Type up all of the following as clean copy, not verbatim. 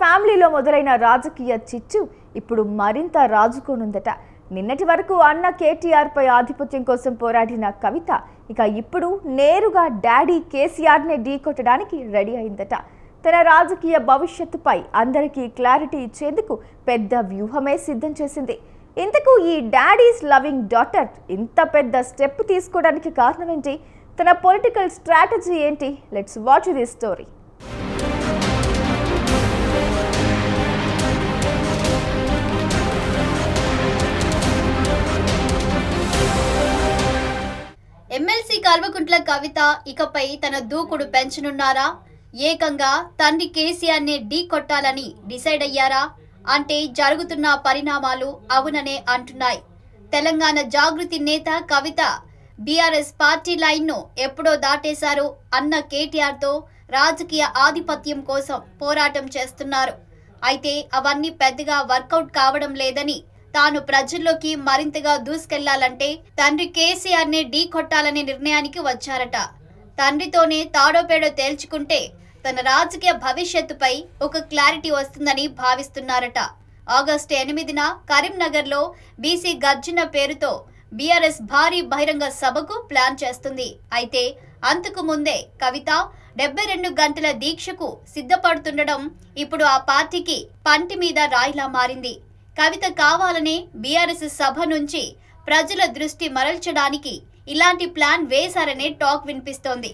ఫ్యామిలీలో మొదలైన రాజకీయ చిచ్చు ఇప్పుడు మరింత రాజుకోనుందట. నిన్నటి వరకు అన్న కేటీఆర్ పై ఆధిపత్యం కోసం పోరాడిన కవిత ఇక ఇప్పుడు నేరుగా డాడీ కేసీఆర్నే ఢీకొట్టడానికి రెడీ అయిందట. తన రాజకీయ భవిష్యత్తుపై అందరికీ క్లారిటీ ఇచ్చేందుకు పెద్ద వ్యూహమే సిద్ధం చేసింది. ఇంతకు ఈ డాడీస్ లవింగ్ డాటర్ ఇంత పెద్ద స్టెప్ తీసుకోవడానికి కారణం ఏంటి? తన పొలిటికల్ స్ట్రాటజీ ఏంటి? Let's watch this story. MLC Kalvakuntla Kavitha ఇకపై తన దూకుడు పెంచనున్నారా? ఏకంగా తండ్రి కేసీఆర్నే ఢీ కొట్టాలని డిసైడ్ అయ్యారా అంటే జరుగుతున్న పరిణామాలు అవుననే అంటున్నాయి. తెలంగాణ జాగృతి నేత కవిత బీఆర్ఎస్ పార్టీ లైన్ను ఎప్పుడో దాటేశారు. అన్న కేటీఆర్తో రాజకీయ ఆధిపత్యం కోసం పోరాటం చేస్తున్నారు. అయితే అవన్నీ పెద్దగా వర్కౌట్ కావడం లేదని, తాను ప్రజల్లోకి మరింతగా దూసుకెళ్లాలంటే తండ్రి కేసీఆర్నే ఢీ కొట్టాలనే నిర్ణయానికి వచ్చారట. తండ్రితోనే తాడోపేడో తేల్చుకుంటే తన రాజకీయ భవిష్యత్తుపై ఒక క్లారిటీ వస్తుందని భావిస్తున్నారట. ఆగస్టు 8న కరీంనగర్లో బీసీ గర్జన పేరుతో బీఆర్ఎస్ భారీ బహిరంగ సభకు ప్లాన్ చేస్తుంది. అయితే అంతకు ముందే కవిత 72 గంటల దీక్షకు సిద్ధపడుతుండడం ఇప్పుడు ఆ పార్టీకి పంటి మీద రాయిలా మారింది. కవిత కావాలనే బీఆర్ఎస్ సభ నుంచి ప్రజల దృష్టి మరల్చడానికి ఇలాంటి ప్లాన్ వేశారనే టాక్ వినిపిస్తోంది.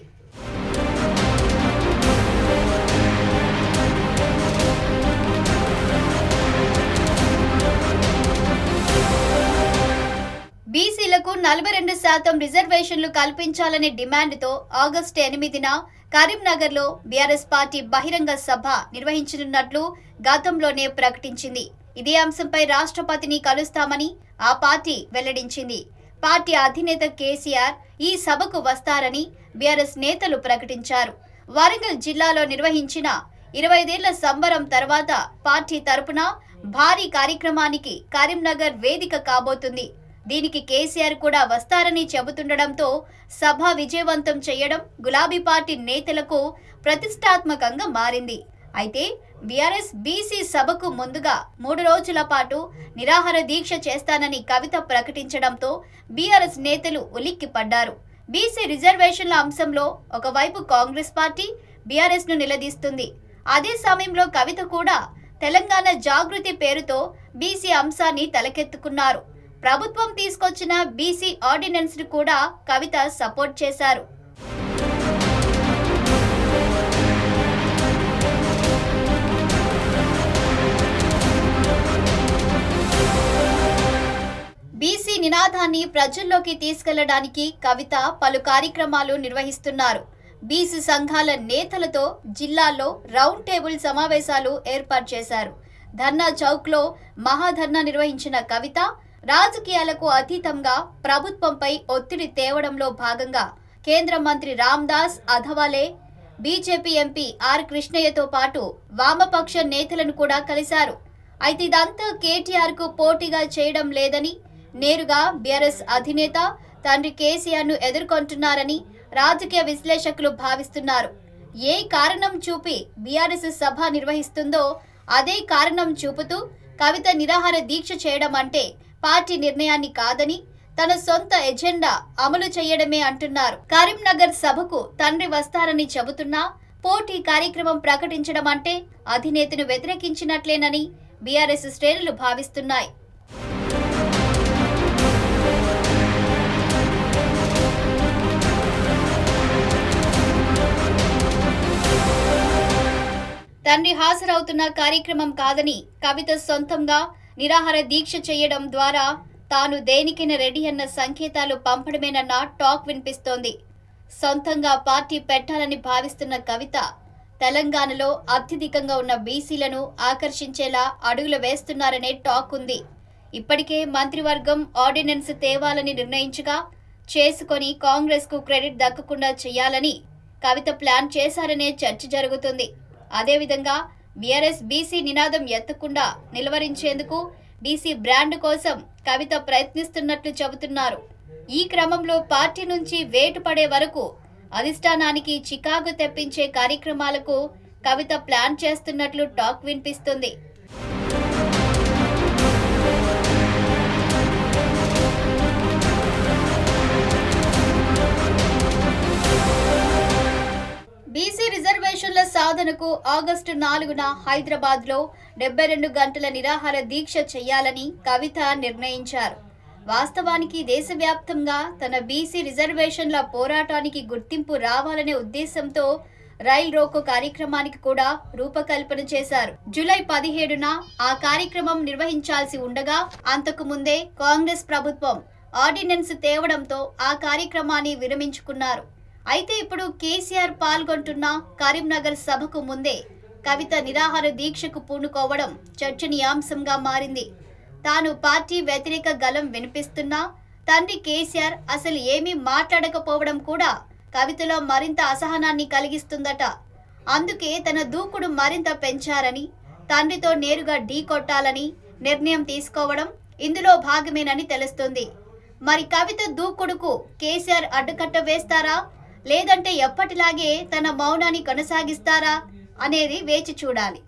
బీసీలకు 42% రిజర్వేషన్లు కల్పించాలనే డిమాండ్తో ఆగస్టు 8న కరీంనగర్లో బీఆర్ఎస్ పార్టీ బహిరంగ సభ నిర్వహించనున్నట్లు గతంలోనే ప్రకటించింది. ఇదే అంశంపై రాష్ట్రపతిని కలుస్తామని ఆ పార్టీ వెల్లడించింది. పార్టీ అధినేత కేసీఆర్ ఈ సభకు వస్తారని బీఆర్ఎస్ నేతలు ప్రకటించారు. వరంగల్ జిల్లాలో నిర్వహించిన 25 ఏళ్ల సంబరం తర్వాత పార్టీ తరపున భారీ కార్యక్రమానికి కరీంనగర్ వేదిక కాబోతుంది. దీనికి కేసీఆర్ కూడా వస్తారని చెబుతుండడంతో సభ విజయవంతం చేయడం గులాబీ పార్టీ నేతలకు ప్రతిష్టాత్మకంగా మారింది. అయితే బీఆర్ఎస్ బీసీ సభకు ముందుగా 3 రోజుల పాటు నిరాహార దీక్ష చేస్తానని కవిత ప్రకటించడంతో బీఆర్ఎస్ నేతలు ఉలిక్కిపడ్డారు. బీసీ రిజర్వేషన్ల అంశంలో ఒకవైపు కాంగ్రెస్ పార్టీ బీఆర్ఎస్ ను నిలదీస్తుంది. అదే సమయంలో కవిత కూడా తెలంగాణ జాగృతి పేరుతో బీసీ అంశాన్ని తలకెత్తుకున్నారు. ప్రభుత్వం తీసుకొచ్చిన బీసీ ఆర్డినెన్స్ ను కూడా కవిత సపోర్ట్ చేశారు. బీసీ నినాదాన్ని ప్రజల్లోకి తీసుకెళ్లడానికి కవిత పలు కార్యక్రమాలు నిర్వహిస్తున్నారు. బీసీ సంఘాల నేతలతో జిల్లాల్లో రౌండ్ టేబుల్ సమావేశాలు ఏర్పాటు చేశారు. ధర్నా చౌక్లో మహాధర్నా నిర్వహించిన కవిత రాజకీయాలకు అతీతంగా ప్రభుత్వంపై ఒత్తిడి తేవడంలో భాగంగా కేంద్ర మంత్రి Ramdas Athawale, BJP MP R కృష్ణయ్యతో పాటు వామపక్ష నేతలను కూడా కలిశారు. అయితే ఇదంతా కేటీఆర్ కు పోటీగా చేయడం లేదని, నేరుగా బీఆర్ఎస్ అధినేత తండ్రి కేసీఆర్ ను ఎదుర్కొంటున్నారని రాజకీయ విశ్లేషకులు భావిస్తున్నారు. ఏ కారణం చూపి బీఆర్ఎస్ సభ నిర్వహిస్తుందో అదే కారణం చూపుతూ కవిత నిరాహార దీక్ష చేయడం అంటే పార్టీ నిర్ణయాన్ని కాదని, తన సొంత ఎజెండా అమలు చేయడమే అంటున్నారు. కరీంనగర్ సభకు తండ్రి వస్తారని చెబుతున్నా పోటీ కార్యక్రమం ప్రకటించడం అంటే అధినేతను వ్యతిరేకించినట్లేనని బీఆర్ఎస్ శ్రేణులు భావిస్తున్నాయి. తండ్రి హాజరవుతున్న కార్యక్రమం కాదని కవిత సొంతంగా నిరాహార దీక్ష చేయడం ద్వారా తాను దేనికైనా రెడీ అన్న సంకేతాలు పంపడమేనన్న టాక్ వినిపిస్తోంది. సొంతంగా పార్టీ పెట్టాలని భావిస్తున్న కవిత తెలంగాణలో అత్యధికంగా ఉన్న బీసీలను ఆకర్షించేలా అడుగులు వేస్తున్నారనే టాక్ ఉంది. ఇప్పటికే మంత్రివర్గం ఆర్డినెన్స్ తేవాలని నిర్ణయించగా చేసుకొని కాంగ్రెస్ కు క్రెడిట్ దక్కకుండా చేయాలని కవిత ప్లాన్ చేశారనే చర్చ జరుగుతుంది. అదేవిధంగా బీఆర్ఎస్ బీసీ నినాదం ఎత్తకుండా నిలువరించేందుకు బీసీ బ్రాండ్ కోసం కవిత ప్రయత్నిస్తున్నట్లు చెబుతున్నారు. ఈ క్రమంలో పార్టీ నుంచి వేటు పడే వరకు అధిష్టానానికి చికాకు తెప్పించే కార్యక్రమాలకు కవిత ప్లాన్ చేస్తున్నట్లు టాక్ వినిపిస్తుంది. బీసీ రిజర్వేషన్ల సాధనకు ఆగస్టు 4న హైదరాబాద్లో 72 గంటల నిరాహార దీక్ష చేయాలని కవిత నిర్ణయించారు. వాస్తవానికి దేశవ్యాప్తంగా తన బీసీ రిజర్వేషన్ల పోరాటానికి గుర్తింపు రావాలనే ఉద్దేశంతో రైల్ రోకో కార్యక్రమానికి కూడా రూపకల్పన చేశారు. జూలై 17న ఆ కార్యక్రమం నిర్వహించాల్సి ఉండగా అంతకు ముందే కాంగ్రెస్ ప్రభుత్వం ఆర్డినెన్స్ తేవడంతో ఆ కార్యక్రమాన్ని విరమించుకున్నారు. అయితే ఇప్పుడు కేసీఆర్ పాల్గొంటున్న కరీంనగర్ సభకు ముందే కవిత నిరాహార దీక్షకు పూనుకోవడం చర్చనీయాంశంగా మారింది. తాను పార్టీ వ్యతిరేక గళం వినిపిస్తున్నా తండ్రి కేసీఆర్ అసలు ఏమీ మాట్లాడకపోవడం కూడా కవితలో మరింత అసహనాన్ని కలిగిస్తుందట. అందుకే తన దూకుడు మరింత పెంచారని, తండ్రితో నేరుగా ఢీ కొట్టాలని నిర్ణయం తీసుకోవడం ఇందులో భాగమేనని తెలుస్తుంది. మరి కవిత దూకుడుకు కేసీఆర్ అడ్డుకట్ట వేస్తారా, లేదంటే ఎప్పటిలాగే తన మౌనాన్ని కొనసాగిస్తారా అనేది వేచి చూడాలి.